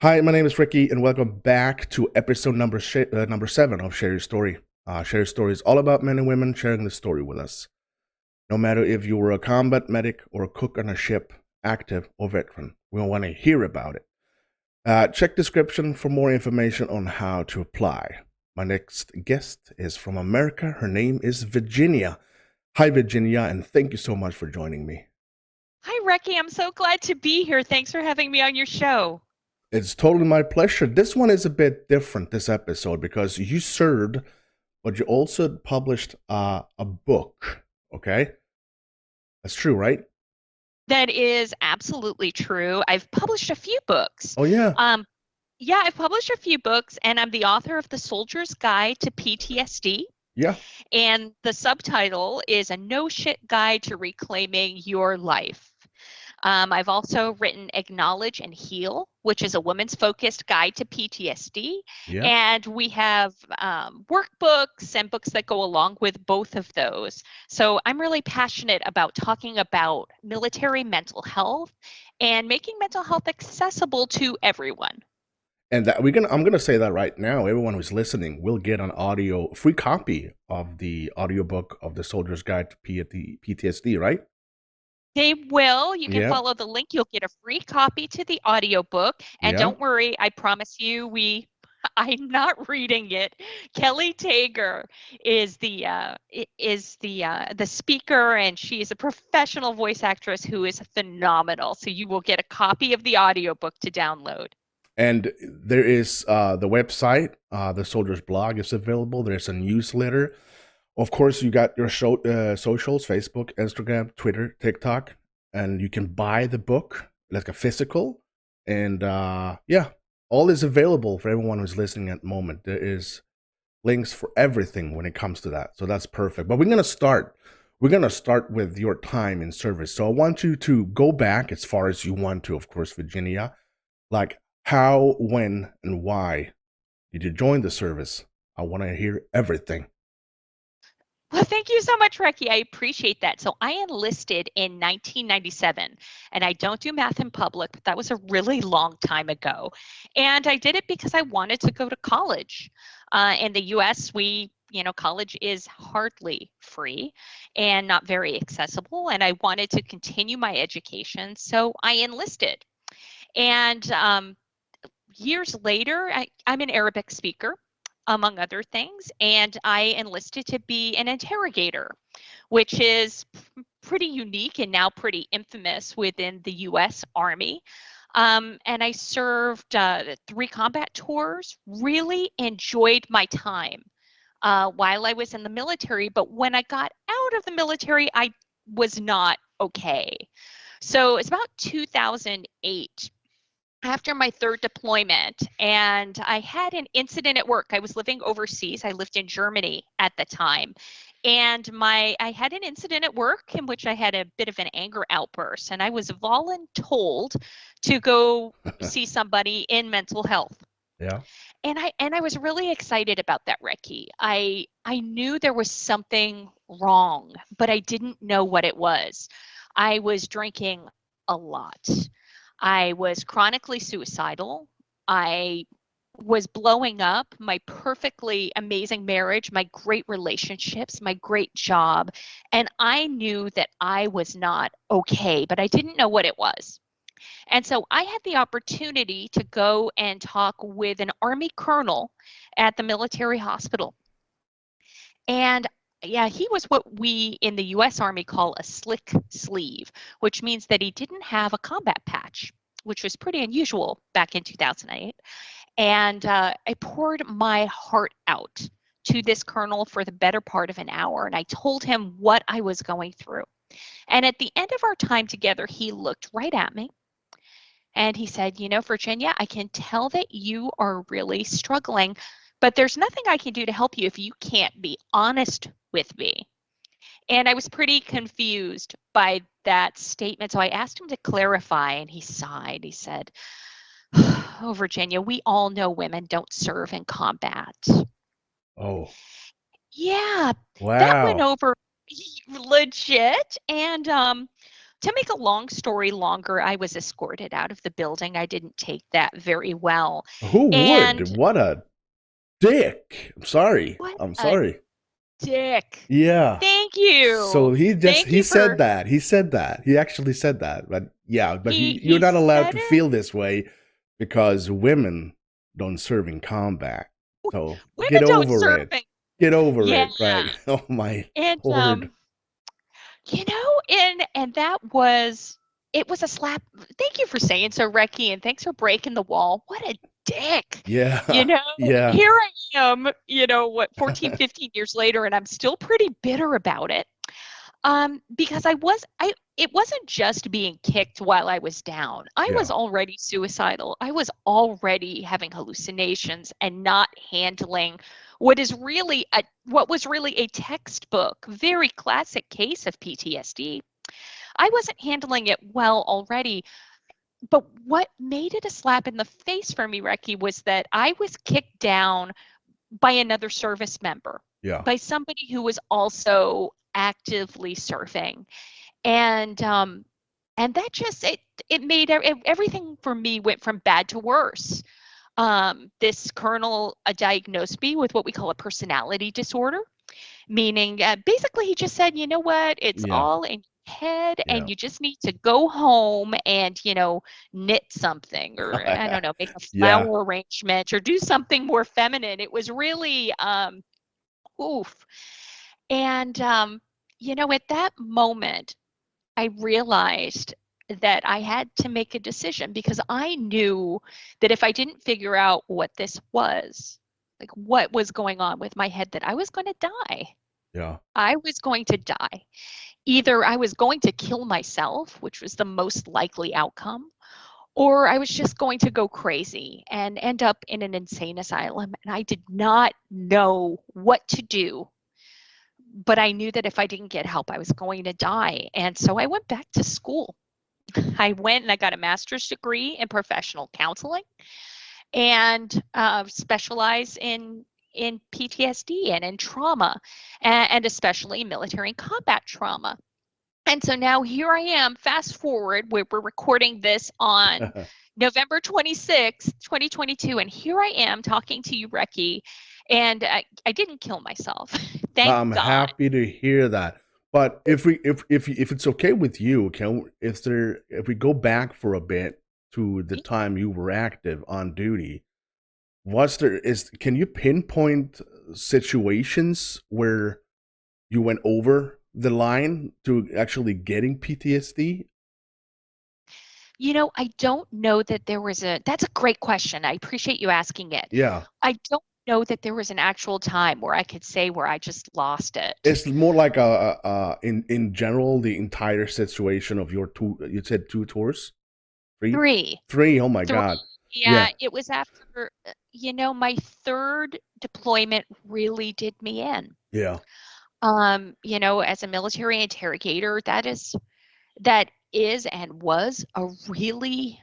Hi, my name is Ricky, and welcome back to episode number 7 of Share Your Story. Share Your Story is all about men and women sharing the story with us. No matter if you were a combat medic or a cook on a ship, active or veteran, we want to hear about it. Check description for more information on how to apply. My next guest is from America. Her name is Virginia. Hi, Virginia, and thank you so much for joining me. Hi, Recky. I'm so glad to be here. Thanks for having me on your show. It's totally my pleasure. This one is a bit different, this episode, because you served, but you also published a book. Okay? That's true, right? That is absolutely true. I've published a few books. Oh, yeah. Um, yeah, I've published a few books, and I'm the author of The Soldier's Guide to PTSD. Yeah. And the subtitle is A No Shit Guide to Reclaiming Your Life. I've also written Acknowledge and Heal, which is a women's focused guide to PTSD. Yeah. And we have workbooks and books that go along with both of those. So I'm really passionate about talking about military mental health and making mental health accessible to everyone. And I'm gonna say that right now. Everyone who's listening will get an audio free copy of the audiobook of the Soldier's Guide to PTSD, right? They will. You can Yeah. follow the link. You'll get a free copy to the audiobook. And Yeah. don't worry, I promise you, I'm not reading it. Kelly Tager is the speaker, and she is a professional voice actress who is phenomenal. So you will get a copy of the audiobook to download. And there is the website, the Soldier's blog is available. There's a newsletter. Of course, you got your socials: Facebook, Instagram, Twitter, TikTok, and you can buy the book like a physical. And yeah, all is available for everyone who's listening at the moment. There is links for everything when it comes to that, so that's perfect. But we're gonna start. We're gonna start with your time in service. So I want you to go back as far as you want to, of course, Virginia. Like how, when, and why did you join the service? I want to hear everything. Well, thank you so much, Recky. I appreciate that. So I enlisted in 1997, and I don't do math in public, but that was a really long time ago. And I did it because I wanted to go to college. In the US, college is hardly free and not very accessible. And I wanted to continue my education, so I enlisted. And years later, I'm an Arabic speaker, among other things, and I enlisted to be an interrogator, which is pretty unique and now pretty infamous within the US Army. And I served 3 combat tours, really enjoyed my time while I was in the military. But when I got out of the military, I was not okay. So it's about 2008 after my third deployment, and I had an incident at work. I was living overseas. I lived in Germany at the time. And I had an incident at work in which I had a bit of an anger outburst, and I was voluntold to go see somebody in mental health. Yeah. And I was really excited about that, Recky. I knew there was something wrong, but I didn't know what it was. I was drinking a lot. I was chronically suicidal. I was blowing up my perfectly amazing marriage, my great relationships, my great job. And I knew that I was not okay, but I didn't know what it was. And so I had the opportunity to go and talk with an Army colonel at the military hospital. And yeah, he was what we in the US Army call a slick sleeve, which means that he didn't have a combat patch, which was pretty unusual back in 2008. And I poured my heart out to this colonel for the better part of an hour. And I told him what I was going through. And at the end of our time together, he looked right at me and he said, Virginia, I can tell that you are really struggling, but there's nothing I can do to help you if you can't be honest with me. And I was pretty confused by that statement. So I asked him to clarify, and he sighed. He said, Oh, Virginia, we all know women don't serve in combat. Oh, Yeah, that went wow. over legit. And To make a long story longer, I was escorted out of the building. I didn't take that very well. Who would? And What a dick. I'm sorry. what I'm a sorry. dick. Yeah. Thank you. So Thank he you said for that. He said that. He actually said that. But yeah, but you're he not allowed said to it. feel this way because women don't serve in combat. So Women get don't over serve it. it. Get over Yeah. it. Right. Oh my And lord. and that was it was a slap. Thank you for saying so, Recky, and thanks for breaking the wall. What a dick. Yeah. Yeah. Here I am, what, 14, 15 years later, and I'm still pretty bitter about it. Because it wasn't just being kicked while I was down. I was Yeah. already suicidal. I was already having hallucinations and not handling what was really a textbook, very classic case of PTSD. I wasn't handling it well already. But what made it a slap in the face for me, Recky, was that I was kicked down by another service member, Yeah. by somebody who was also actively serving. And that just it made everything for me went from bad to worse. This colonel diagnosed me with what we call a personality disorder, meaning basically he just said, you know what, it's Yeah. all in your head, Yeah. and you just need to go home and knit something, or I don't know, make a Yeah. flower arrangement or do something more feminine. It was really oof. And at that moment I realized that I had to make a decision, because I knew that if I didn't figure out what this was, like what was going on with my head, that I was going to die. Yeah. I was going to die. Either I was going to kill myself, which was the most likely outcome, or I was just going to go crazy and end up in an insane asylum. And I did not know what to do, but I knew that if I didn't get help, I was going to die. And so I went back to school. I went and I got a master's degree in professional counseling, and specialize in PTSD and in trauma, and especially military and combat trauma. And so now here I am, fast forward, we're recording this on November 26th, 2022. And here I am talking to you, Recky. And I didn't kill myself. Thank I'm God. happy to hear that. But if it's okay with you, if we go back for a bit to the time you were active on duty, was there is can you pinpoint situations where you went over the line to actually getting PTSD? I don't know that there was that's a great question. I appreciate you asking it. Yeah. I don't know that there was an actual time where I could say where I just lost it. It's more like in general the entire situation of your two, you said two tours? Three? Three. Three, oh my Three. god. Yeah, Yeah. it was after, my third deployment really did me in. Yeah. As a military interrogator, that is and was a really,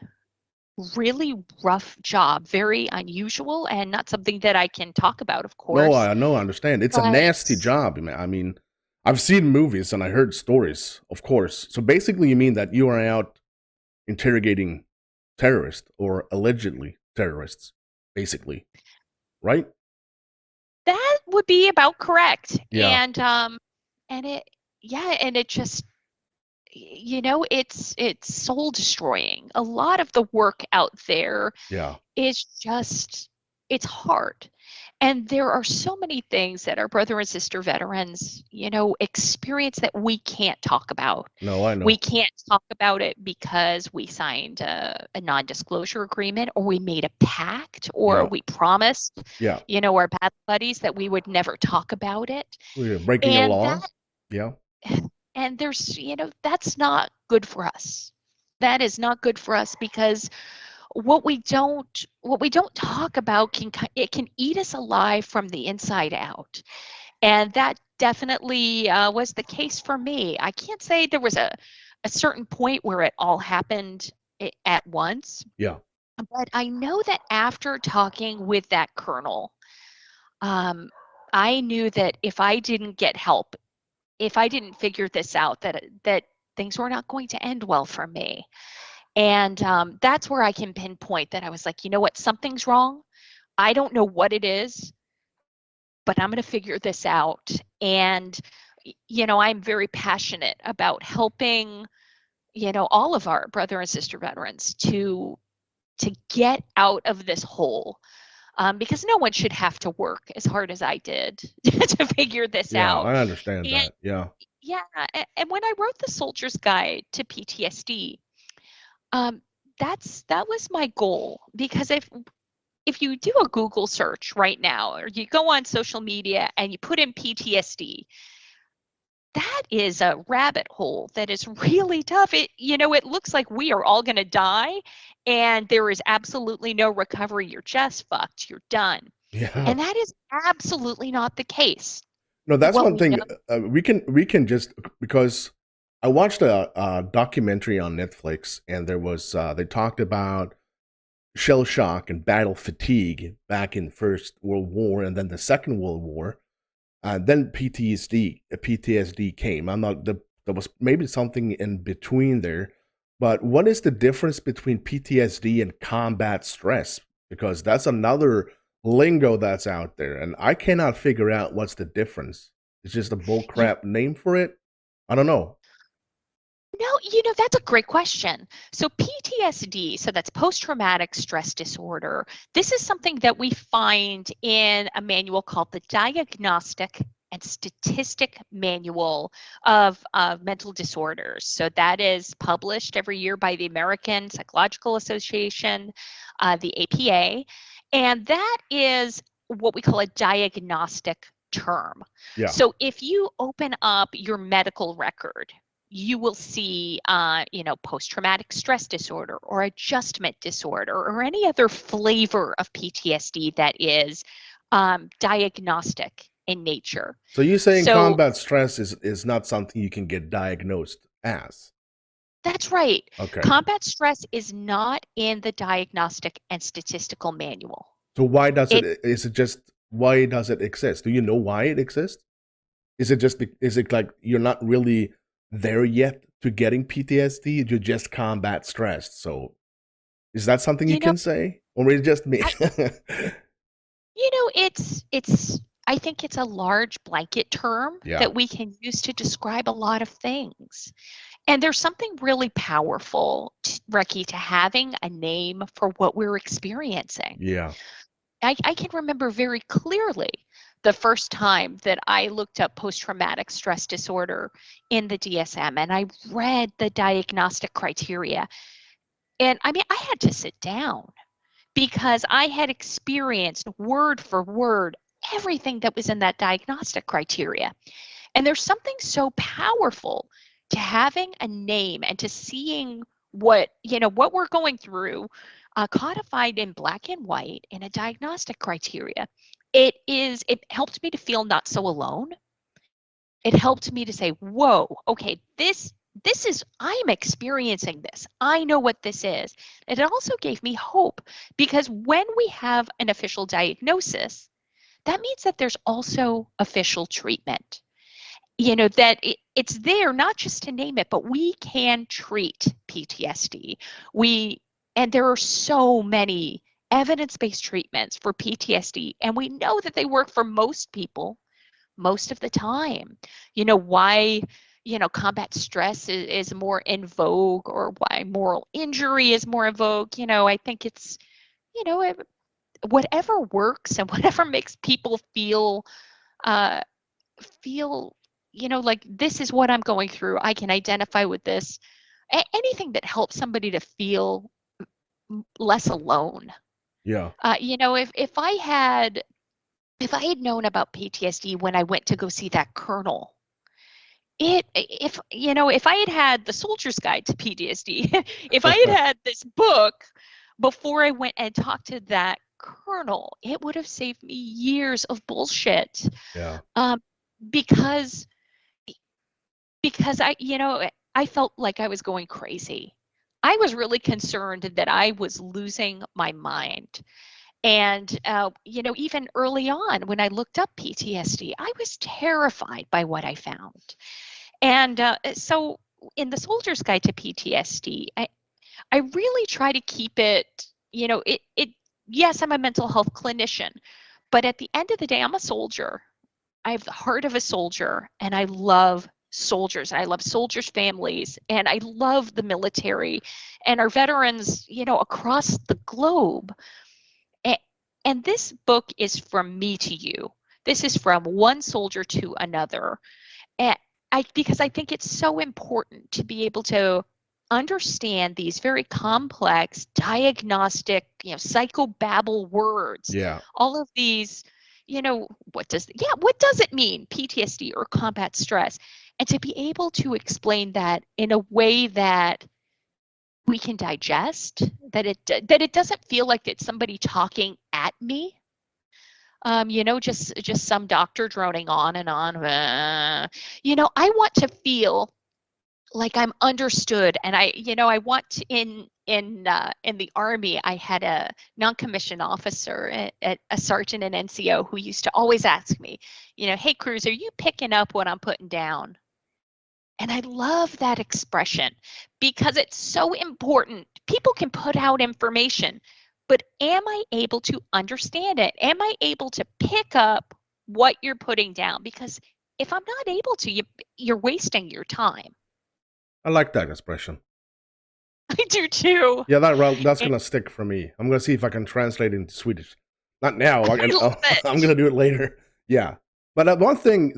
really rough job, very unusual, and not something that I can talk about, of No, course. I know, I understand. It's a But nasty job. I mean, I've seen movies and I heard stories, of course. So basically, you mean that you are out interrogating terrorists or allegedly terrorists, basically, right? that would be about correct. Yeah, And it yeah, and it just it's soul destroying. A lot of the work out there yeah. is just it's hard. And there are so many things that our brother and sister veterans, experience that we can't talk about. No, I We know. can't talk about it because we signed a non-disclosure agreement, or we made a pact, or Yeah, we promised, yeah. our battle buddies that we would never talk about it. We're breaking a And law. that Yeah, and there's, that's not good for us. That is not good for us, because what we don't talk about it can eat us alive from the inside out. And that definitely was the case for me. I can't say there was a certain point where it all happened at once, yeah, but I know that after talking with that colonel, um, I knew that if I didn't get help, if I didn't figure this out, that things were not going to end well for me. And that's where I can pinpoint that I was like, you know what, something's wrong. I don't know what it is, but I'm going to figure this out. And, I'm very passionate about helping, all of our brother and sister veterans to get out of this hole. Because no one should have to work as hard as I did to figure this Yeah, out. I understand And that. Yeah. yeah, and when I wrote the Soldier's Guide to PTSD, um, that was my goal, because if you do a Google search right now, or you go on social media and you put in PTSD, that is a rabbit hole that is really tough. It looks like we are all going to die and there is absolutely no recovery. You're just fucked. You're done. Yeah. And that is absolutely not the case. No, that's What one we know, thing. We can just, because I watched a documentary on Netflix, and there was they talked about shell shock and battle fatigue back in First World War, and then the Second World War. Then PTSD came. I'm not the There was maybe something in between there, but what is the difference between PTSD and combat stress? Because that's another lingo that's out there, and I cannot figure out what's the difference. It's just a you bullcrap name for it. I don't know. No, that's a great question. So PTSD, so that's post-traumatic stress disorder. This is something that we find in a manual called the Diagnostic and Statistic Manual of Mental Disorders. So that is published every year by the American Psychological Association, the APA, and that is what we call a diagnostic term. Yeah. So if you open up your medical record, you will see, post-traumatic stress disorder or adjustment disorder or any other flavor of PTSD that is diagnostic in nature. So you saying So combat stress is not something you can get diagnosed as? that's right. Okay. Combat stress is not in the Diagnostic and Statistical Manual. So why does it? It, Is it just why does it exist? Do you know why it exists? Is it like you're not really there yet to getting PTSD? You're just combat stressed. So is that something you you know, can say, or is it just me? I, it's I think it's a large blanket term Yeah, that we can use to describe a lot of things. And there's something really powerful, Recky, to having a name for what we're experiencing. yeah, I can remember very clearly the first time that I looked up post-traumatic stress disorder in the DSM and I read the diagnostic criteria. And I mean, I had to sit down because I had experienced word for word everything that was in that diagnostic criteria. And there's something so powerful to having a name and to seeing what we're going through, codified in black and white in a diagnostic criteria. It helped me to feel not so alone. It helped me to say, whoa, okay, this is, I'm experiencing this. I know what this is. And it also gave me hope, because when we have an official diagnosis, that means that there's also official treatment. That it's there not just to name it, but we can treat PTSD. And there are so many evidence-based treatments for PTSD, and we know that they work for most people most of the time. Why combat stress is more in vogue, or why moral injury is more in vogue. I think it's you know whatever works and whatever makes people uh, feel like this is what I'm going through. I can identify with this. Anything that helps somebody to feel less alone. yeah, If I had known about PTSD when I went to go see that colonel, if I had the Soldier's Guide to PTSD, if I had this book before I went and talked to that colonel, it would have saved me years of bullshit. yeah, Um, because I felt like I was going crazy. I was really concerned that I was losing my mind. And, even early on when I looked up PTSD, I was terrified by what I found. And so in the Soldier's Guide to PTSD, I really try to keep it, yes, I'm a mental health clinician, but at the end of the day, I'm a soldier. I have the heart of a soldier, and I love soldiers. I love soldiers' families, and I love the military and our veterans, across the globe. And this book is from me to you. This is from one soldier to another. And because I think it's so important to be able to understand these very complex diagnostic, psychobabble words. Yeah. All of these, what does it mean, PTSD or combat stress? And to be able to explain that in a way that we can digest, that it doesn't feel like it's somebody talking at me, just some doctor droning on and on. I want to feel like I'm understood, and I want to, in the Army, I had a non-commissioned officer, a sergeant in NCO, who used to always ask me, hey, Cruz, are you picking up what I'm putting down? And I love that expression because it's so important. People can put out information, but am I able to understand it? Am I able to pick up what you're putting down? Because if I'm not able to, you're wasting your time. I like that expression. I do too. Yeah, that's And gonna stick for me. I'm gonna see if I can translate it into Swedish. Not now. I love I'm it. gonna do it later. Yeah, but one thing,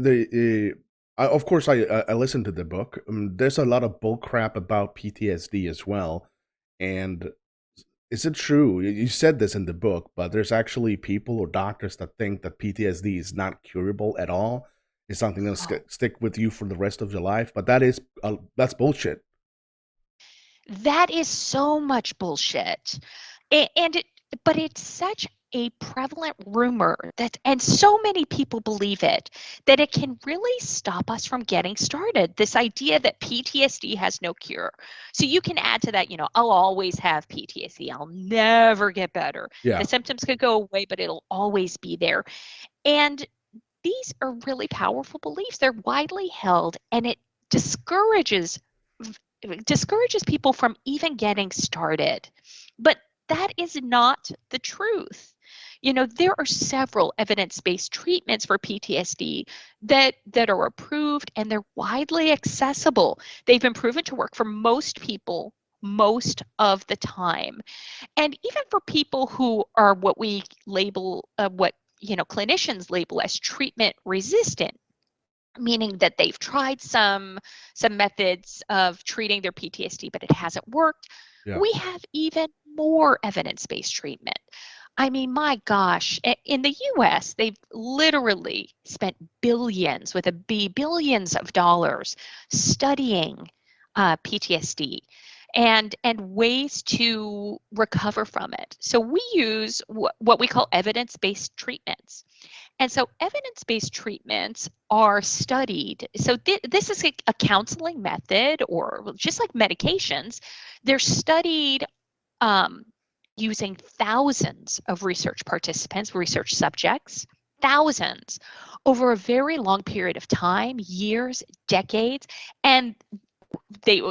of course, I listened to the book. There's a lot of bull crap about PTSD as well. And is it true? You said this in the book, but there's actually people or doctors that think that PTSD is not curable at all. It's something that'll Oh, stick with you for the rest of your life. But that's bullshit. that is so much bullshit. And but it's such a prevalent rumor and so many people believe it, that it can really stop us from getting started. This idea that PTSD has no cure. So you can add to that, I'll always have PTSD. I'll never get better. The Yeah, symptoms could go away, but it'll always be there. And these are really powerful beliefs. They're widely held, and it discourages discourages people from even getting started. But that is not the truth. There are several evidence-based treatments for PTSD that are approved, and they're widely accessible. They've been proven to work for most people most of the time. And even for people who are what we label, what clinicians label as treatment resistant, meaning that they've tried some methods of treating their PTSD, but it hasn't worked. yeah. We have even more evidence-based treatment. I mean, my gosh, in the US, they've literally spent billions, with a B, billions of dollars studying PTSD and ways to recover from it. So we use what we call evidence-based treatments. And so evidence-based treatments are studied. So this is a counseling method, or just like medications, they're studied um, using thousands of research participants, research subjects, thousands, over a very long period of time, years, decades. And a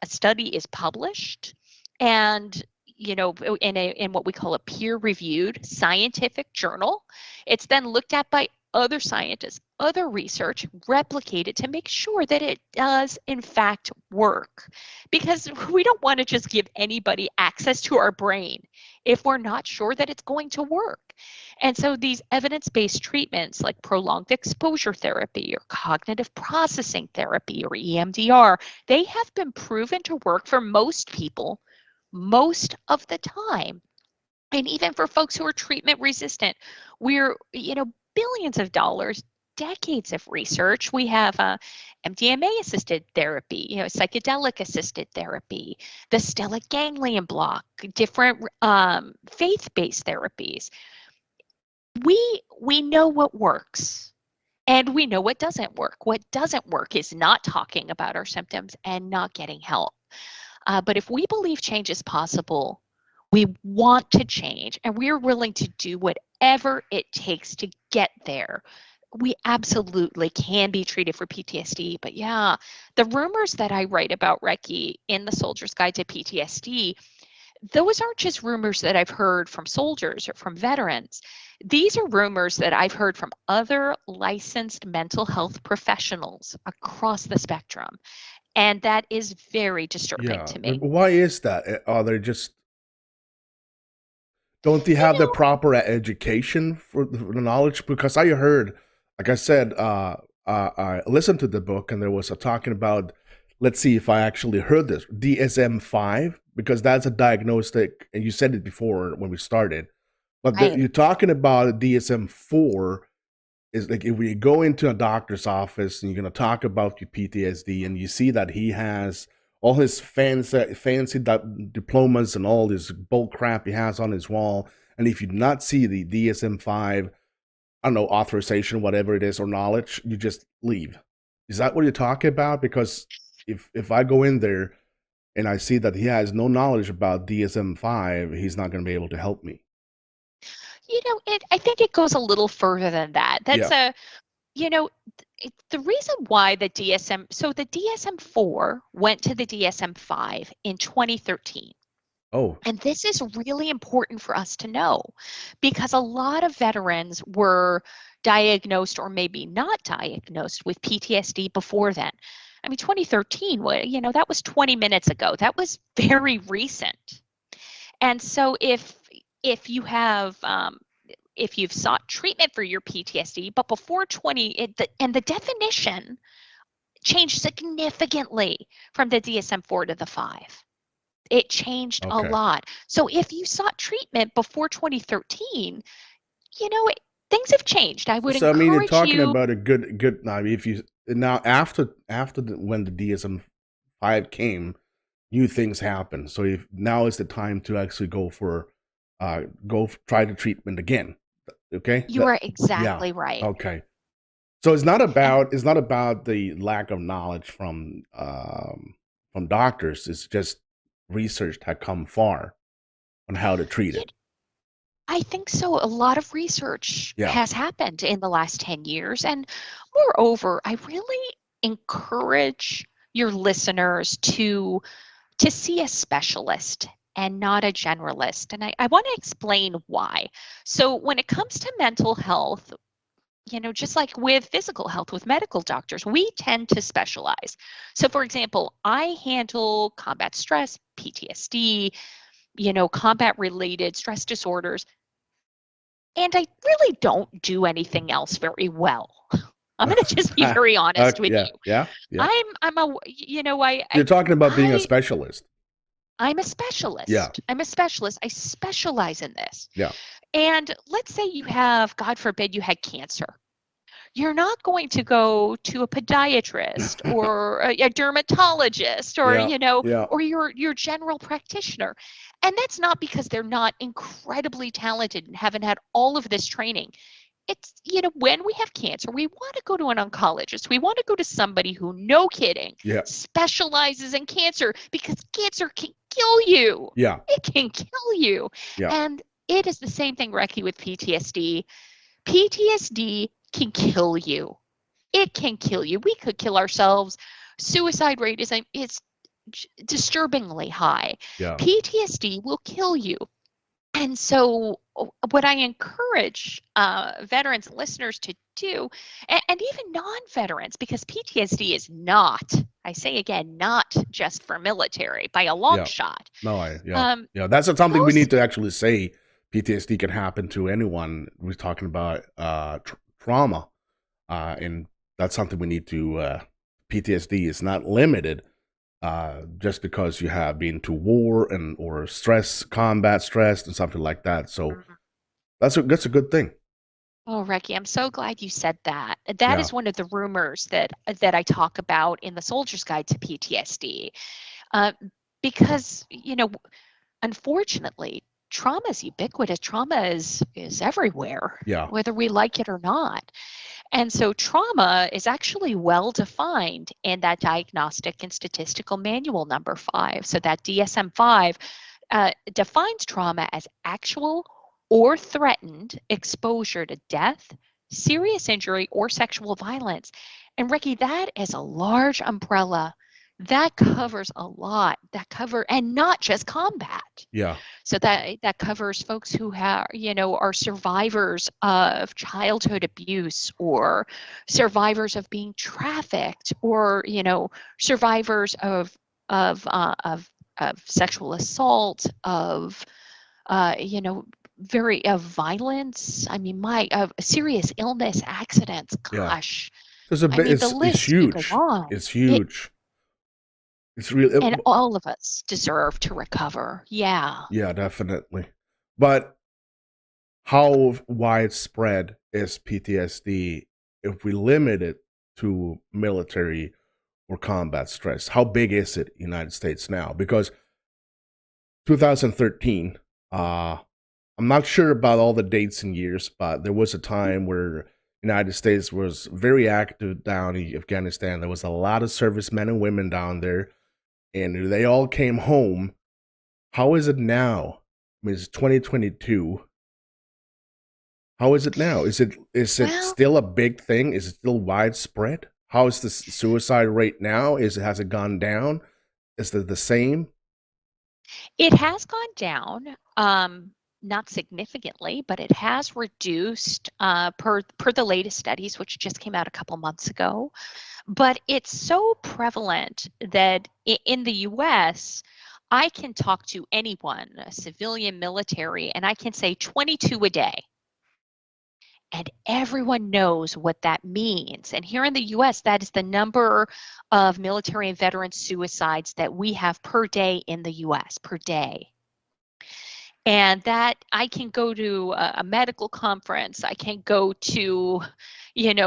study is published, and in what we call a peer-reviewed scientific journal. It's then looked at by other scientists, other research, replicated to make sure that it does in fact work, because we don't want to just give anybody access to our brain if we're not sure that it's going to work. And so these evidence-based treatments, like prolonged exposure therapy or cognitive processing therapy or EMDR, they have been proven to work for most people most of the time. And even for folks who are treatment resistant, we're, billions of dollars, decades of research. We have MDMA assisted therapy, psychedelic assisted therapy, the stellate ganglion block, different faith based therapies. We know what works. And we know what doesn't work. What doesn't work is not talking about our symptoms and not getting help. But if we believe change is possible, we want to change, and we're willing to do whatever it takes to get there. we absolutely can be treated for PTSD. But yeah, the rumors that I write about, Recky, in the Soldier's Guide to PTSD, those aren't just rumors that I've heard from soldiers or from veterans. These are rumors that I've heard from other licensed mental health professionals across the spectrum. And that is very disturbing Yeah. to But me. why is that? Are they just don't they You have the know, proper education for the knowledge? Because I heard, like I said, I listened to the book and there was a talking about. Let's see if I actually heard this DSM-5 because that's a diagnostic, and you said it before when we started. But right. you're talking about DSM-4 is like if we go into a doctor's office and you're going to talk about your PTSD and you see that he has all his fancy diplomas and all this bull crap he has on his wall, and if you do not see the DSM-5, I don't know, authorization, whatever it is, or knowledge, you just leave. Is that what you're talking about? Because if I go in there and I see that he has no knowledge about DSM-5, he's not going to be able to help me. I think it goes a little further than that. Yeah. You know, the reason why the DSM-4 went to the DSM-5 in 2013. Oh. And this is really important for us to know because a lot of veterans were diagnosed or maybe not diagnosed with PTSD before then. I mean, 2013, that was 20 minutes ago. That was very recent. And so if you've sought treatment for your PTSD, but before and the definition changed significantly from the DSM-4 to the 5. It changed a Okay. lot. So if you sought treatment before 2013, you know, things have changed. I would So I mean, you're encourage talking you. about a good. I mean, if you now after when the DSM-5 came, new things happened. So if now is the time to actually try the treatment again. Okay. You are Yeah. exactly right. Okay. So And it's not about the lack of knowledge from doctors. It's just research had come far on how to treat you it. I think so. A lot of research Yeah. has happened in the last 10 years. And moreover, I really encourage your listeners to see a specialist and not a generalist. And I want to explain why. So when it comes to mental health, just like with physical health, with medical doctors, we tend to specialize. So, for example, I handle combat stress, PTSD, combat related stress disorders, and I really don't do anything else very well. I'm going to just be very honest with Yeah. you. Yeah. Yeah. I'm a, You're talking about being a I, specialist. I'm a Yeah. specialist. I'm a specialist. I specialize in this. Yeah. And let's say you have, God forbid, you had cancer. You're not going to go to a podiatrist or a dermatologist or Yeah. Yeah. or your general practitioner. And that's not because they're not incredibly talented and haven't had all of this training. It's, when we have cancer, we want to go to an oncologist. We want to go to somebody who, no kidding, Yeah. specializes in cancer because cancer can kill you. Yeah. It can kill you. Yeah. And it is the same thing, Recky, with PTSD. PTSD can kill you. It can kill you. We could kill ourselves. Suicide rate is disturbingly high. Yeah. PTSD will kill you. And so, what I encourage veterans and listeners to do, and even non veterans, because PTSD is not, I say again, not just for military by a long Yeah. shot. No, yeah. Um, Yeah. That's something we need most, to actually say. PTSD can happen to anyone. We're talking about trauma, and that's something we need to. PTSD is not limited just because you have been to war and or stress, combat stress, and something like that. So that's a good thing. oh, Recky, I'm so glad you said that. That Yeah. is one of the rumors that I talk about in the Soldier's Guide to PTSD, uh, because unfortunately, trauma is ubiquitous. Trauma is everywhere, Yeah. whether we like it or not. And so trauma is actually well defined in that Diagnostic and Statistical Manual number 5. So that DSM-5 defines trauma as actual or threatened exposure to death, serious injury, or sexual violence. And Recky, that is a large umbrella. That covers a lot. And not just combat. Yeah. So that covers folks who are survivors of childhood abuse, or survivors of being trafficked, or survivors of uh, of of sexual assault, of you know very of violence. I mean, my of serious illness, accidents. Yeah. Gosh, It's a I bit. mean, the It's list could go huge. on. It's It huge. It's really. and all of us deserve to recover. Yeah. Yeah, definitely. But how widespread is PTSD if we limit it to military or combat stress? How big is it in the United States now? Because 2013, I'm not sure about all the dates and years, but there was a time where United States was very active down in Afghanistan. There was a lot of servicemen and women down there, and they all came home. How is it now? I mean, it's 2022. How is it now? Is it Well, still a big thing? Is it still widespread? How is the suicide rate now? Has it gone down? Is it the same? it has gone down, not significantly, but it has reduced, per the latest studies, which just came out a couple months ago. But it's so prevalent that in the US, I can talk to anyone, a civilian, military, and I can say 22 a day. And everyone knows what that means. And here in the US, that is the number of military and veteran suicides that we have per day in the US, per day. And that I can go to a medical conference, I can go to, an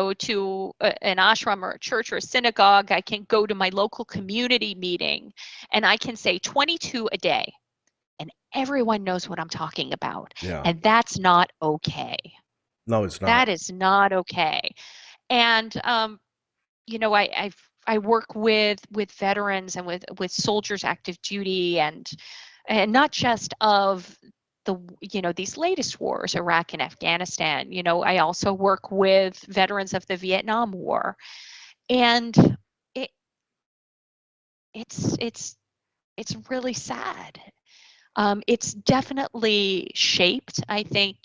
ashram or a church or a synagogue, I can go to my local community meeting, and I can say 22 a day, and everyone knows what I'm talking about. Yeah. And that's not okay. No, it's That not. is not okay. And I work with veterans and with soldiers active duty, and not just of these latest wars, Iraq and Afghanistan. I also work with veterans of the Vietnam War, and it it's it's really sad. It's definitely shaped, I think,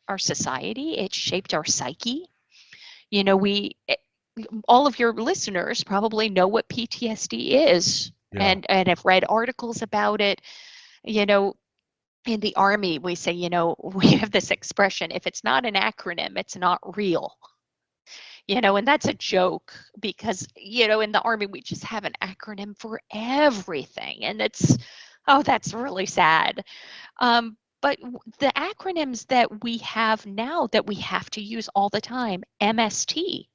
our society. It's shaped our psyche. We all of your listeners probably know what PTSD is, Yeah. and have read articles about it. You know, in the Army, we say, we have this expression: if it's not an acronym, it's not real. And that's a joke because, in the Army, we just have an acronym for everything. And that's really sad. But the acronyms that we have now that we have to use all the time: MST,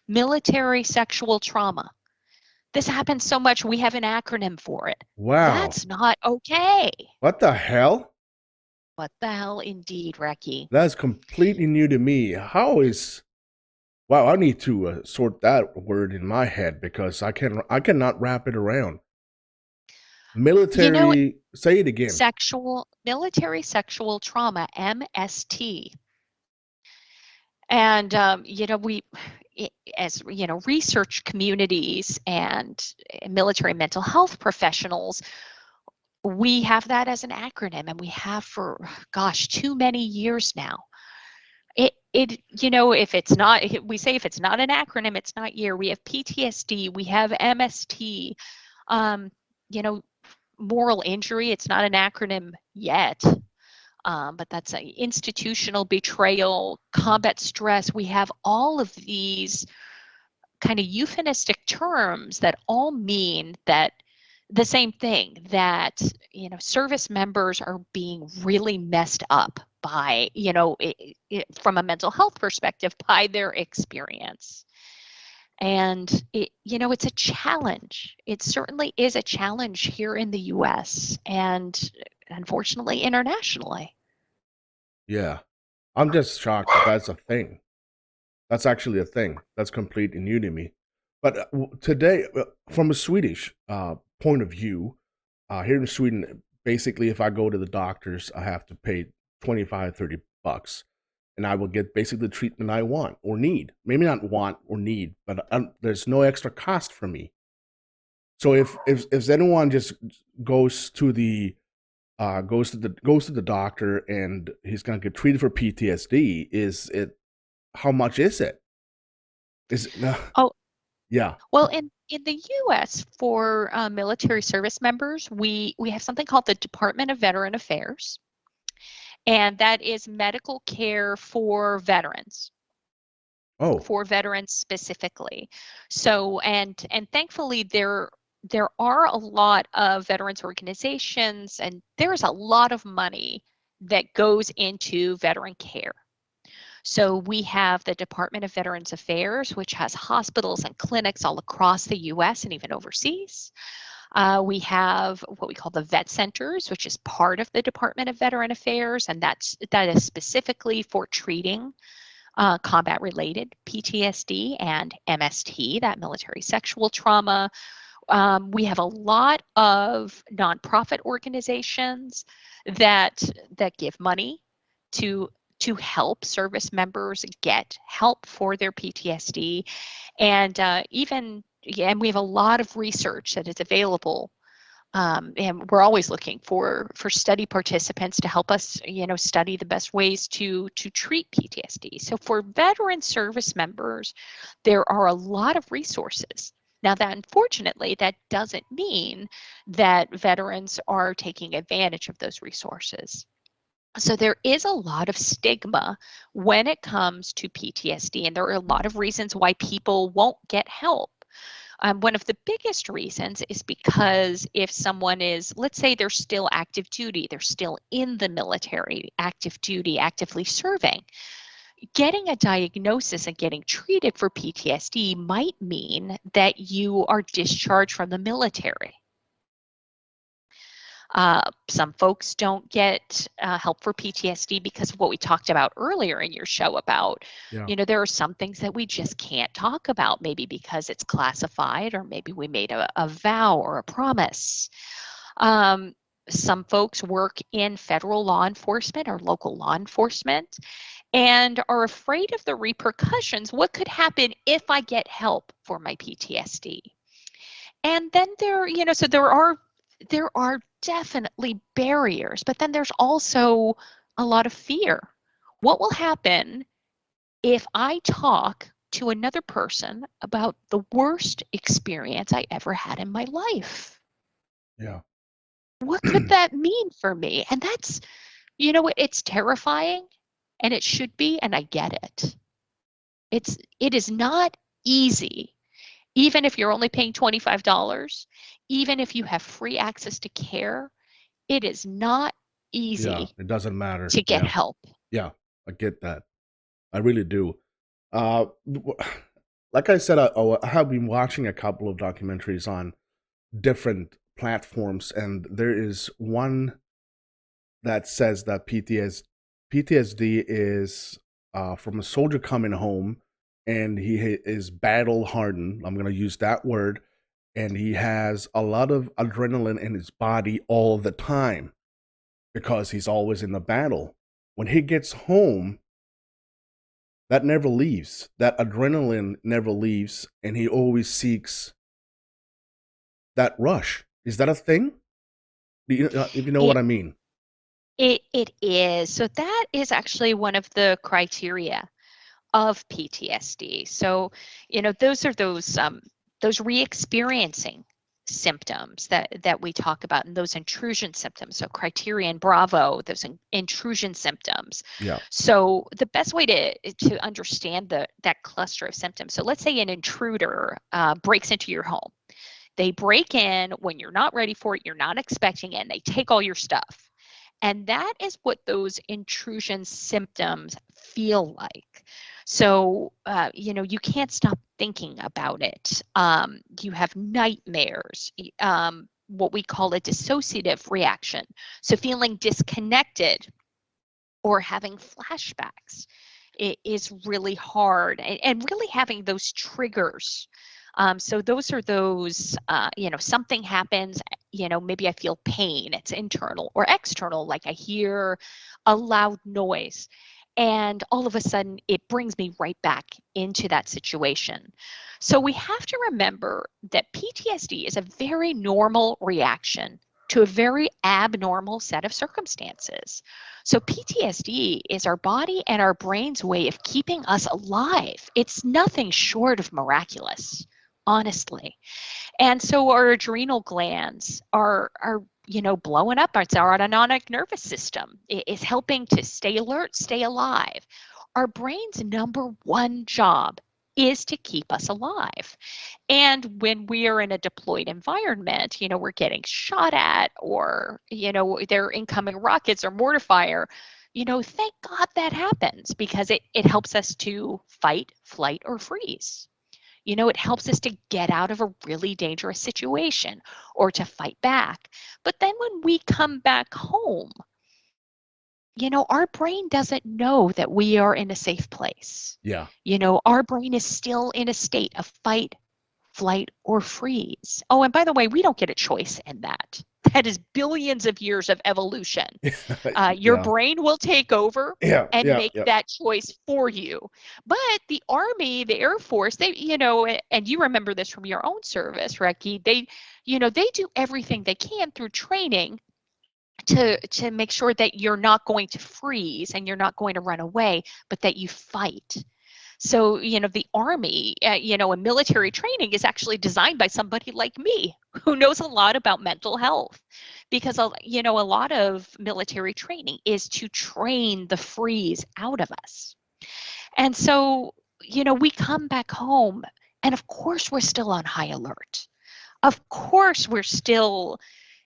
military sexual trauma. This happens so much, we have an acronym for it. Wow. That's not okay. What the hell? What the hell, indeed, Recky? That's completely new to me. How is Wow, I need to sort that word in my head because I cannot wrap it around. You know, Say it again. military sexual trauma, MST. And, as research communities and military mental health professionals, we have that as an acronym, and we have for, gosh, too many years now. If it's not, we say if it's not an acronym, it's not year. We have PTSD, we have MST, um, you know, moral injury. It's not an acronym yet, but that's a institutional betrayal, combat stress. We have all of these kind of euphemistic terms that all mean that the same thing, that service members are being really messed up by from a mental health perspective by their experience. And it's a challenge. It certainly is a challenge here in the US and unfortunately internationally. Yeah. I'm just shocked that that's a thing. That's actually a thing. That's completely new to me. But today, from a Swedish point of view, here in Sweden, basically, if I go to the doctors, I have to pay 25, $30. and I will get basically the treatment I want or need. Maybe not want or need, but there's no extra cost for me. So if anyone just goes to the goes to the doctor and he's gonna get treated for PTSD, is it how much is it? Is it no? Oh, Yeah. well, in the U.S. for military service members, we have something called the Department of Veteran Affairs, and that is medical care Oh, for veterans specifically. So, and thankfully there are a lot of veterans organizations, and there's a lot of money that goes into veteran care. So we have the Department of Veterans Affairs, which has hospitals and clinics all across the US and even overseas. We have what we call the vet centers, which is part of the Department of Veteran Affairs, and that is specifically for treating combat-related PTSD and MST, that military sexual trauma. We have a lot of nonprofit organizations that give money to help service members get help for their PTSD, and and we have a lot of research that is available. And we're always looking for study participants to help us, study the best ways to treat PTSD. So for veteran service members, there are a lot of resources. Now, that unfortunately, that doesn't mean that veterans are taking advantage of those resources. So there is a lot of stigma when it comes to PTSD, and there are a lot of reasons why people won't get help. One of the biggest reasons is because if someone is, let's say they're still active duty, they're still in the military, active duty, actively serving, getting a diagnosis and getting treated for PTSD might mean that you are discharged from the military. Some folks don't get help for PTSD because of what we talked about earlier in your show about, yeah. there are some things that we just can't talk about, maybe because it's classified, or maybe we made a vow or a promise. Um, some folks work in federal law enforcement or local law enforcement and are afraid of the repercussions. What could happen if I get help for my PTSD? And then so there are definitely barriers, but then there's also a lot of fear. What will happen if I talk to another person about the worst experience I ever had in my life? Yeah. What could that mean for me? And that's, it's terrifying, and it should be, and I get it. It is not easy. Even if you're only paying $25, even if you have free access to care, it is not Yeah. easy It doesn't matter. to get Yeah. help. Yeah. I get that. I really do. Uh, like I said, I have been watching a couple of documentaries on different platforms, and there is one that says that PTSD is from a soldier coming home, and is battle hardened. I'm going to use that word, and he has a lot of adrenaline in his body all the time because he's always in the battle. When he gets home, that never leaves. That adrenaline never leaves, and he always seeks that rush. Is that a thing? If you know what It I mean? it is. So that is actually one of the criteria of PTSD. So, those are those re-experiencing symptoms that we talk about, and those intrusion symptoms. So criterion Bravo, those intrusion symptoms. Yeah. So the best way to understand that cluster of symptoms. So let's say an intruder breaks into your home. They break in when you're not ready for it, you're not expecting it, and they take all your stuff. And that is what those intrusion symptoms feel like. So, you can't stop thinking about it. You have nightmares, what we call a dissociative reaction. So, feeling disconnected or having flashbacks, it is really hard, and really having those triggers. So those are those, something happens, maybe I feel pain, it's internal or external, like I hear a loud noise. And all of a sudden, it brings me right back into that situation. So we have to remember that PTSD is a very normal reaction to a very abnormal set of circumstances. So PTSD is our body and our brain's way of keeping us alive. It's nothing short of miraculous, honestly. And so our adrenal glands are blowing up. It's our autonomic nervous system. It is helping to stay alert, stay alive. Our brain's number one job is to keep us alive. And when we are in a deployed environment, we're getting shot at, or, they're incoming rockets or mortar fire, thank God that happens, because it helps us to fight, flight, or freeze. It helps us to get out of a really dangerous situation or to fight back. But then when we come back home, our brain doesn't know that we are in a safe place. Yeah. Our brain is still in a state of fight, flight, or freeze. Oh, and by the way, we don't get a choice in that. That is billions of years of evolution. Your Yeah. brain will take over Yeah. and make Yeah. that choice for you. But the Army, the Air Force, they, and you remember this from your own service, Recky, they do everything they can through training to make sure that you're not going to freeze and you're not going to run away, but that you fight. So, the Army, and military training is actually designed by somebody like me who knows a lot about mental health, because, a lot of military training is to train the freeze out of us. And so, we come back home, and of course, we're still on high alert. Of course, we're still,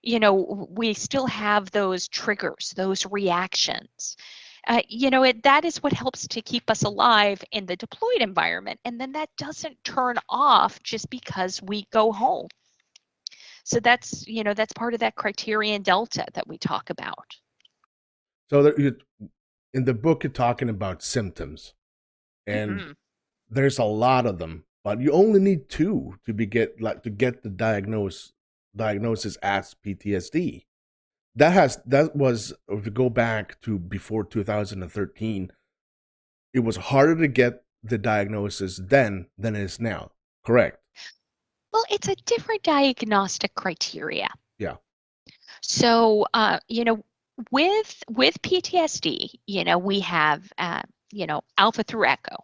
we still have those triggers, those reactions. That is what helps to keep us alive in the deployed environment. And then that doesn't turn off just because we go home. So that's part of that criterion delta that we talk about. So in the book, you're talking about symptoms, and Mm-hmm. there's a lot of them, but you only need two to get the diagnosis as PTSD. That was, if you go back to before 2013, it was harder to get the diagnosis then than it is now. Correct? Well, it's a different diagnostic criteria. Yeah. So, with PTSD, we have, alpha through echo.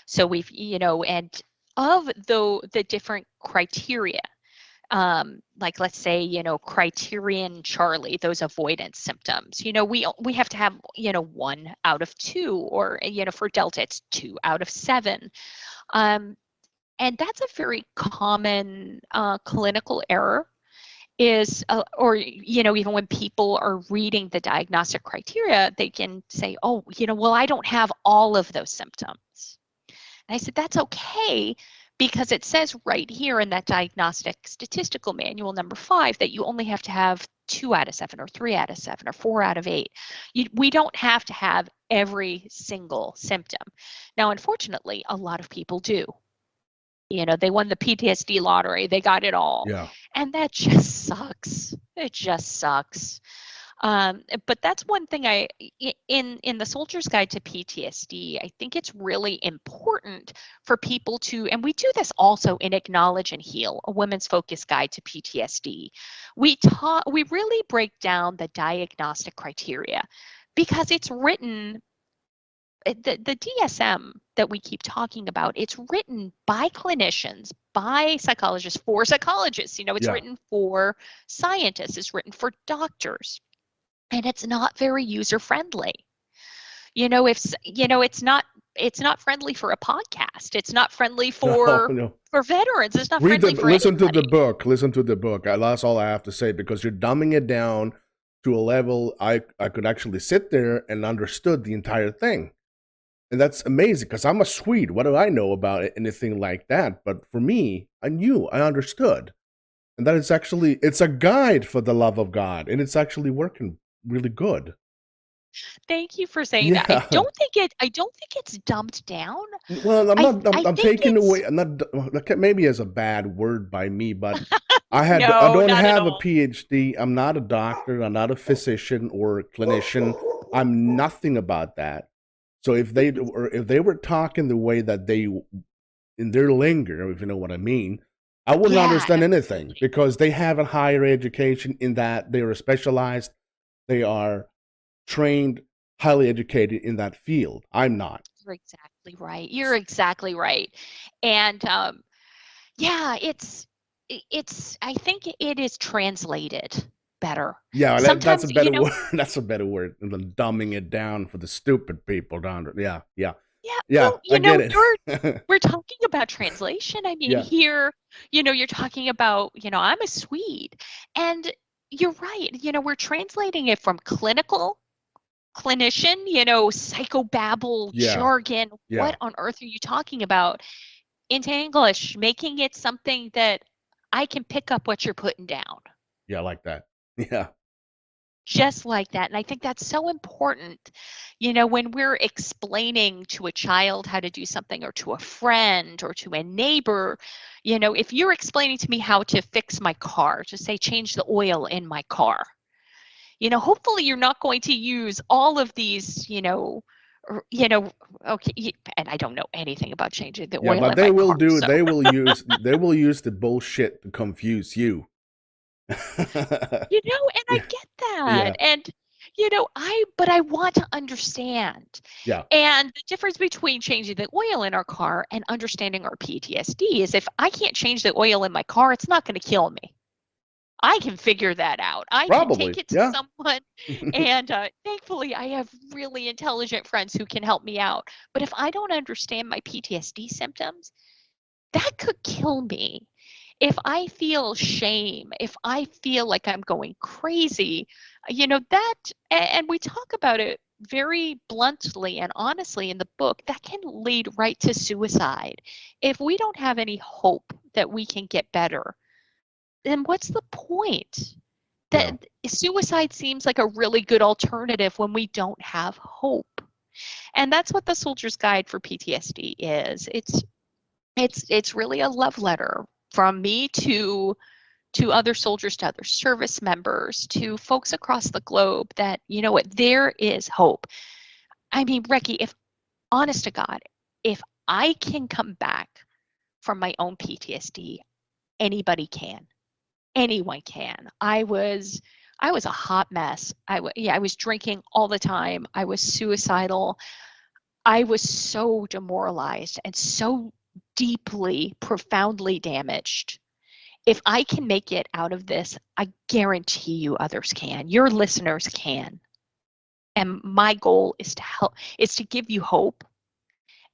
So we've, and of the different criteria, like let's say, criterion Charlie, those avoidance symptoms, we have to have, 1 out of 2, or, for Delta, it's 2 out of 7. And that's a very common clinical error, is, or, even when people are reading the diagnostic criteria, they can say, oh, well, I don't have all of those symptoms. And I said, that's okay, because it says right here in that diagnostic statistical manual number 5 that you only have to have 2 out of 7 or 3 out of 7 or 4 out of 8. We don't have to have every single symptom. Now, unfortunately, a lot of people do. They won the PTSD lottery. They got it all. Yeah. And that just sucks. It just sucks. But that's one thing in the Soldier's Guide to PTSD, I think it's really important for people to, and we do this also in Acknowledge and Heal, a women's focused guide to PTSD. We really break down the diagnostic criteria, because it's written, the DSM that we keep talking about, it's written by clinicians, by psychologists, for psychologists. It's Yeah. written for scientists, it's written for doctors. And it's not very user friendly. It's not friendly for a podcast. It's not friendly No, for no. veterans. It's not Read friendly for listen to the anybody. book. Listen to the book. That's all I have to say, because you're dumbing it down to a level I could actually sit there and understood the entire thing. And that's amazing, because I'm a Swede. What do I know about anything like that? But for me, I knew, I understood. And that is actually, it's a guide, for the love of God. And it's actually working really good. Thank you for saying that. Yeah. I don't think it's dumbed down. Well, I I'm think taking it's away, I'm not, maybe as a bad word by me, but I no, don't not at have a all. PhD. I'm not a doctor. I'm not a physician or a clinician. I'm nothing about that. So if they were talking the way that they in their lingo, if you know what I mean, I wouldn't Yeah, understand anything absolutely. because they have a higher education in that they are specialized, they are trained, highly educated in that field. I'm not. You're exactly right. You're exactly right. And yeah, it's I think it is translated better. Yeah, that's a Sometimes, better word. That's a better word than dumbing it down for the stupid people down there. Yeah, yeah, yeah, yeah. well, I get you're it. we're talking about translation. I mean, Yeah, here, you're talking about, I'm a Swede, and you're right. We're translating it from clinician, psychobabble yeah, jargon. yeah, What on earth are you talking about? Into English, making it something that I can pick up what you're putting down. yeah. I like that. Yeah, Just like that. And I think that's so important. When we're explaining to a child how to do something, or to a friend, or to a neighbor, if you're explaining to me how to fix my car, just say change the oil in my car, hopefully you're not going to use all of these, okay, and I don't know anything about changing the yeah. oil But in my car. So, they will use the bullshit to confuse you. and I get that. Yeah, And, but I want to understand. yeah. And the difference between changing the oil in our car and understanding our PTSD is, if I can't change the oil in my car, it's not going to kill me. I can figure that out. I can take Probably. it to Yeah. someone, and thankfully, I have really intelligent friends who can help me out. But if I don't understand my PTSD symptoms, that could kill me. If I feel shame, if I feel like I'm going crazy, that, and we talk about it very bluntly and honestly in the book, that can lead right to suicide. If we don't have any hope that we can get better, then what's the point? Yeah. That suicide seems like a really good alternative when we don't have hope. And that's what the Soldier's Guide for PTSD is. It's really a love letter from me to other soldiers, to other service members, to folks across the globe, that you know what, there is hope. I mean, Recky, if honest to God, if I can come back from my own PTSD, anybody can. Anyone can. I was a hot mess. I was drinking all the time. I was suicidal. I was so demoralized and so deeply, profoundly damaged. If I can make it out of this, I guarantee you others can. Your listeners can. And my goal is to help, is to give you hope,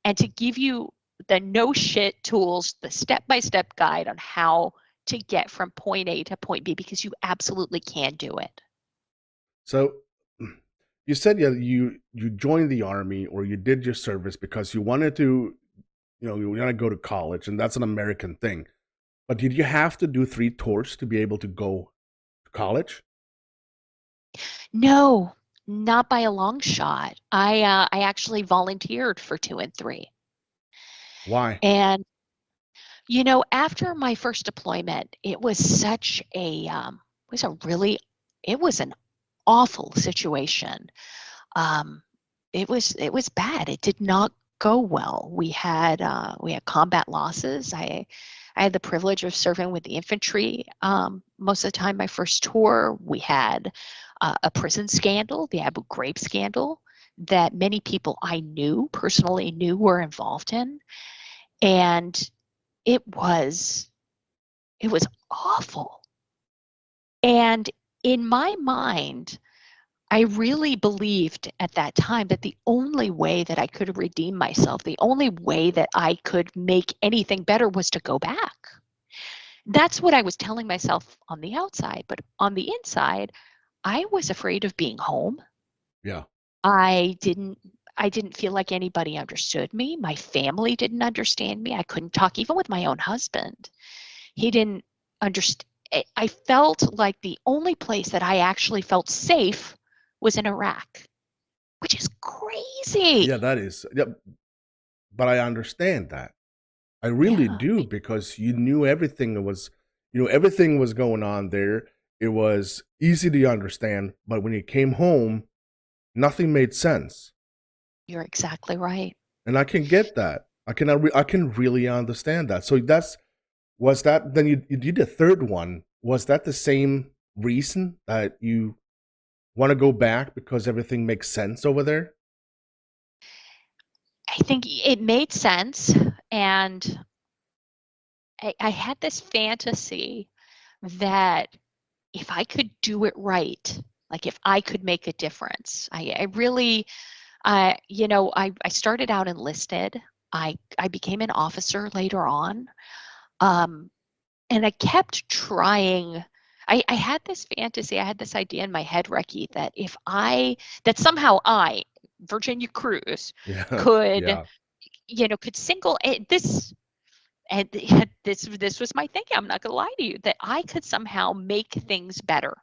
and to give you the no shit tools, the step-by-step guide on how to get from point A to point B, because you absolutely can do it. So you said, yeah, you joined the army or you did your service because you wanted to, you want to go to college, and that's an American thing. But did you have to do 3 tours to be able to go to college? No, not by a long shot. I actually volunteered for 2 and 3. Why? And after my first deployment, it was such a was a really it was an awful situation. Um, it was bad. It did not go well. We had combat losses. I had the privilege of serving with the infantry most of the time. My first tour, we had a prison scandal, the Abu Ghraib scandal, that many people I knew personally knew were involved in, and it was it was awful. And in my mind, I really believed at that time that the only way that I could redeem myself, the only way that I could make anything better, was to go back. That's what I was telling myself on the outside, but on the inside, I was afraid of being home. Yeah. I didn't I didn't feel like anybody understood me. My family didn't understand me. I couldn't talk even with my own husband. He didn't understand. I felt like the only place that I actually felt safe was in Iraq, which is crazy. Yeah, that is. Yeah, but I understand that. I really Yeah. do because you knew everything that was, everything was going on there. It was easy to understand, but when you came home, nothing made sense. You're exactly right. And I can get that. I can really understand that. So that's was that then you did the third one. Was that the same reason that you want to go back because everything makes sense over there? I think it made sense. And I had this fantasy that if I could do it right, like if I could make a difference, I really, I started out enlisted. I became an officer later on. Um, and I kept trying. I had this fantasy, I had this idea in my head, Recky, that that somehow Virginia Cruz, Yeah. could, Yeah. could single this, and this was my thinking. I'm not going to lie to you, that I could somehow make things better,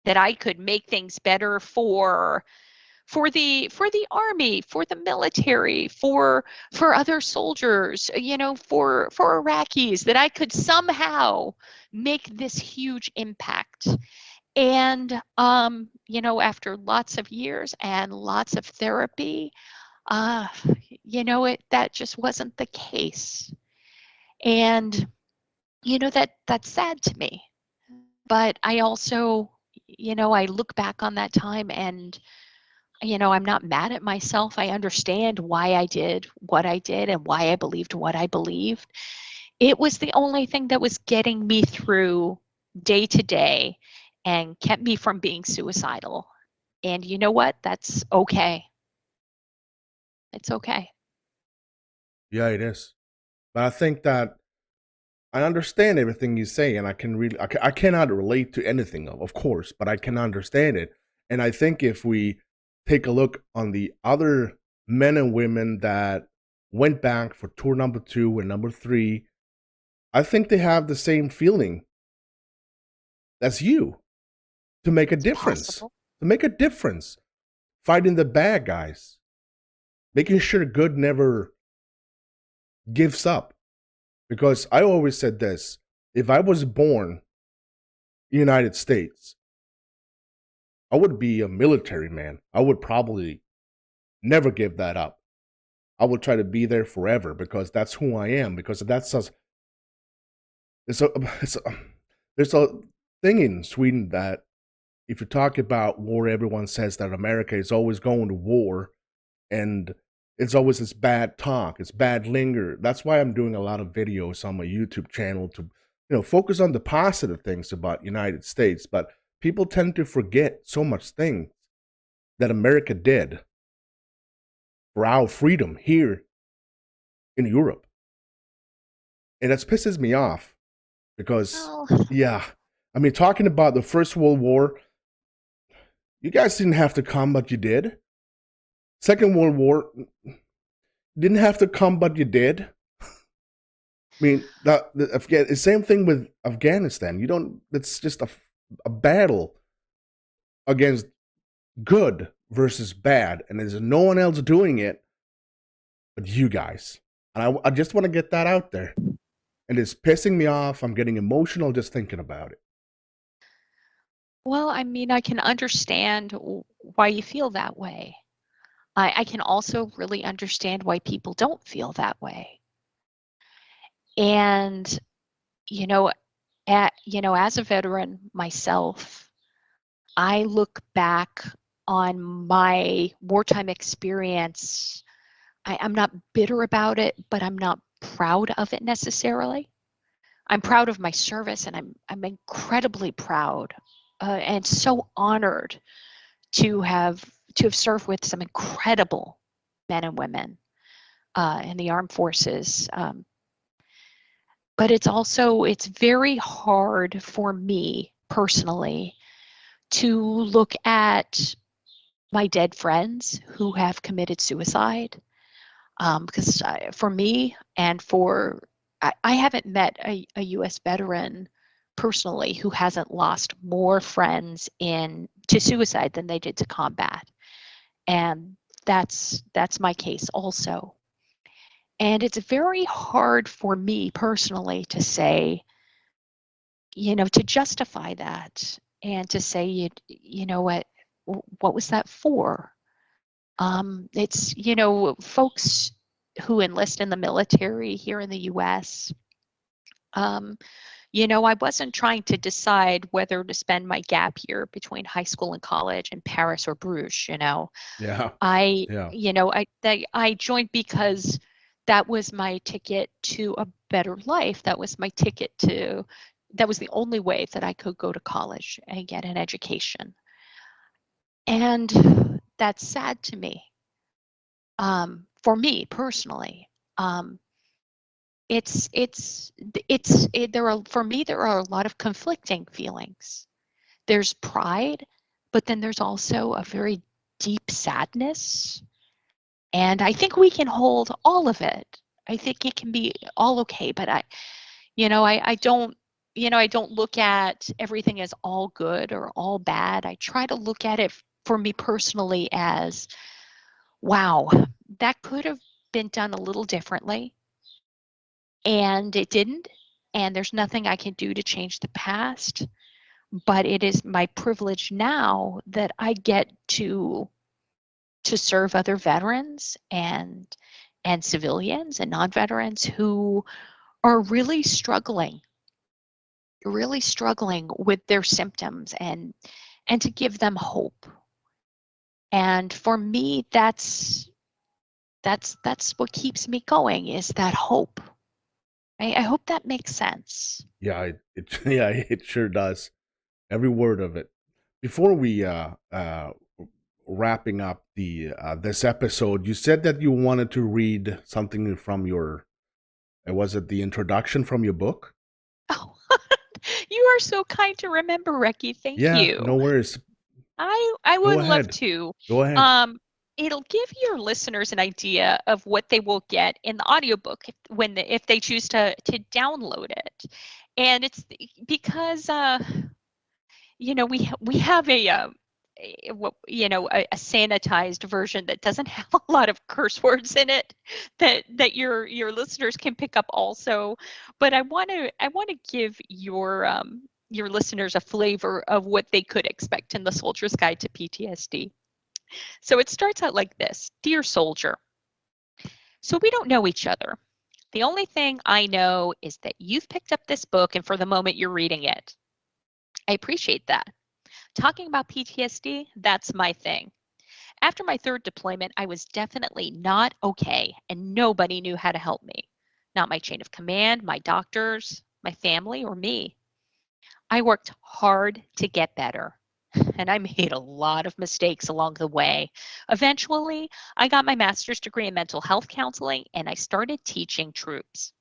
that I could make things better for the army, for the military, for other soldiers, for Iraqis, that I could somehow make this huge impact. And after lots of years and lots of therapy, uh, that just wasn't the case. And that's sad to me. But I also, I look back on that time, and I'm not mad at myself. I understand why I did what I did and why I believed what I believed. It was the only thing that was getting me through day to day and kept me from being suicidal. And you know what? That's okay. It's okay. Yeah, it is. But I think that I understand everything you say, and I can really, I cannot relate to anything of course, but I can understand it. And I think if we take a look on the other men and women that went back for tour number 2 and number 3, I think they have the same feeling as you to make a It's difference, possible. to make a difference, fighting the bad guys, making sure good never gives up. Because I always said this: if I was born United States, I would be a military man. I would probably never give that up. I would try to be there forever because that's who I am. Because that's us. It's a, it's a, there's a thing in Sweden that if you talk about war, everyone says that America is always going to war, and it's always this bad talk. It's bad linger. That's why I'm doing a lot of videos on my YouTube channel to, focus on the positive things about United States. But people tend to forget so much things that America did for our freedom here in Europe. And that pisses me off because, Well, yeah, I mean, talking about the First World War, you guys didn't have to come, but you did. Second World War didn't have to come, but you did. I mean, the same thing with Afghanistan. You don't. It's just a battle against good versus bad, and there's no one else doing it but you guys. And I just want to get that out there. And it's pissing me off. I'm getting emotional just thinking about it. well, I mean, I can understand why you feel that way. I can also really understand why people don't feel that way. And, you know, as a veteran myself, I look back on my wartime experience. I'm not bitter about it, but I'm not proud of it necessarily. I'm proud of my service, and I'm incredibly proud and so honored to have served with some incredible men and women in the armed forces. But it's very hard for me personally to look at my dead friends who have committed suicide, because for me, and I haven't met a U.S. veteran personally who hasn't lost more friends to suicide than they did to combat. And that's my case also. And it's very hard for me personally to say, to justify that, and to say, you know what was that for? It's, folks who enlist in the military here in the US. Um, I wasn't trying to decide whether to spend my gap year between high school and college in Paris or Bruges. Yeah. I, Yeah. I joined because that was my ticket to a better life. That was the only way that I could go to college and get an education. And that's sad to me. For me personally. Um, for me, there are a lot of conflicting feelings. There's pride, but then there's also a very deep sadness. And I think we can hold all of it. I think it can be all okay, but I don't, I don't look at everything as all good or all bad. I try to look at it for me personally as, wow, that could have been done a little differently, and it didn't. And there's nothing I can do to change the past, but it is my privilege now that I get to serve other veterans and civilians and non-veterans who are really struggling with their symptoms, and to give them hope. And for me, that's what keeps me going, is that hope. I hope that makes sense. Yeah, yeah, it sure does. Every word of it. Before we wrapping up the this episode, you said that you wanted to read something from your was it the introduction from your book? Oh, you are so kind to remember, Recky. Thank Yeah, you. no worries. I Go would love ahead. to. Go ahead. Um, it'll give your listeners an idea of what they will get in the audiobook if they choose to download it. And it's because we have a sanitized version that doesn't have a lot of curse words in it, that your listeners can pick up also. But I want to give your listeners a flavor of what they could expect in the Soldier's Guide to PTSD. So it starts out like this: Dear Soldier, so we don't know each other. The only thing I know is that you've picked up this book and for the moment you're reading it. I appreciate that. Talking about PTSD, that's my thing. After my third deployment, I was definitely not okay, and nobody knew how to help me. Not my chain of command, my doctors, my family, or me. I worked hard to get better, and I made a lot of mistakes along the way. Eventually, I got my master's degree in mental health counseling, and I started teaching troops.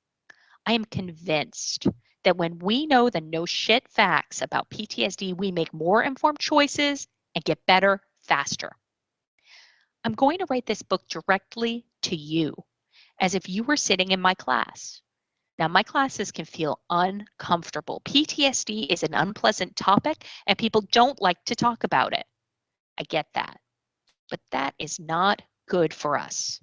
I am convinced that when we know the no shit facts about PTSD, we make more informed choices and get better faster. I'm going to write this book directly to you, as if you were sitting in my class. Now, my classes can feel uncomfortable. PTSD is an unpleasant topic, and people don't like to talk about it. I get that. But that is not good for us.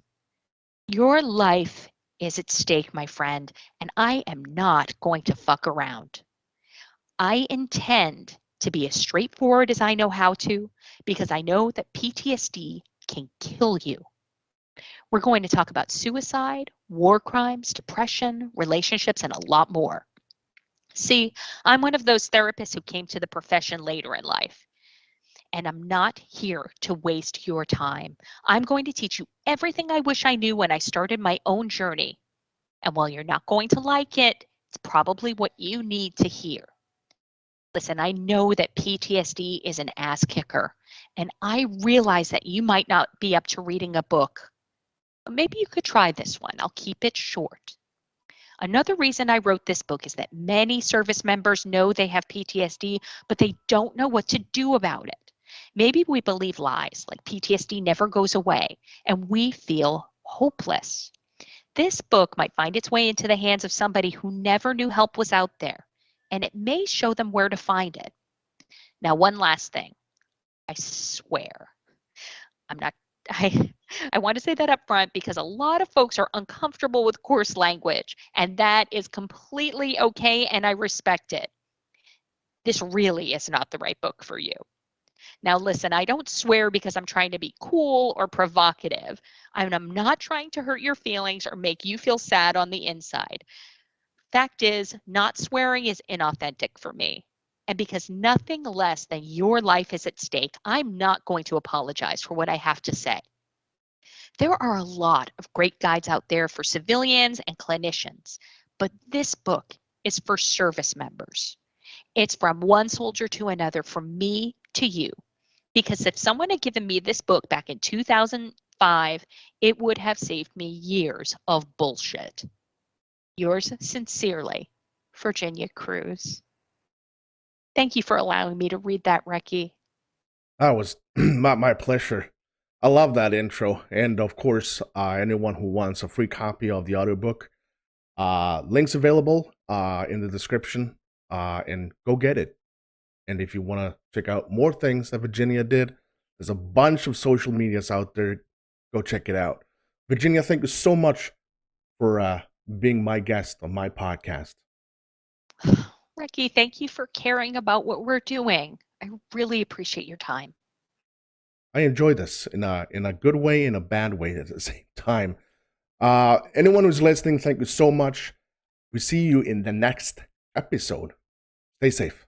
Your life is at stake, my friend, and I am not going to fuck around. I intend to be as straightforward as I know how to, because I know that PTSD can kill you. We're going to talk about suicide, war crimes, depression, relationships, and a lot more. See, I'm one of those therapists who came to the profession later in life, and I'm not here to waste your time. I'm going to teach you everything I wish I knew when I started my own journey. And while you're not going to like it, it's probably what you need to hear. Listen, I know that PTSD is an ass kicker, and I realize that you might not be up to reading a book. But maybe you could try this one. I'll keep it short. Another reason I wrote this book is that many service members know they have PTSD, but they don't know what to do about it. Maybe we believe lies like PTSD never goes away, and we feel hopeless. This book might find its way into the hands of somebody who never knew help was out there, and it may show them where to find it. Now, one last thing. I swear, I'm not, I, I want to say that up front because a lot of folks are uncomfortable with coarse language, and that is completely okay, and I respect it. This really is not the right book for you. Now, listen, I don't swear because I'm trying to be cool or provocative. I'm not trying to hurt your feelings or make you feel sad on the inside. Fact is, not swearing is inauthentic for me. And because nothing less than your life is at stake, I'm not going to apologize for what I have to say. There are a lot of great guides out there for civilians and clinicians, but this book is for service members. It's from one soldier to another, from me to you. Because if someone had given me this book back in 2005, it would have saved me years of bullshit. Yours sincerely, Virginia Cruz. Thank you for allowing me to read that, Recky. That was my pleasure. I love that intro. And of course, anyone who wants a free copy of the audiobook, links available in the description, and go get it. And if you want to check out more things that Virginia did, there's a bunch of social medias out there. Go check it out. Virginia, thank you so much for being my guest on my podcast. Recky, thank you for caring about what we're doing. I really appreciate your time. I enjoy this in a good way, in a bad way at the same time. Anyone who's listening, thank you so much. We see you in the next episode. Stay safe.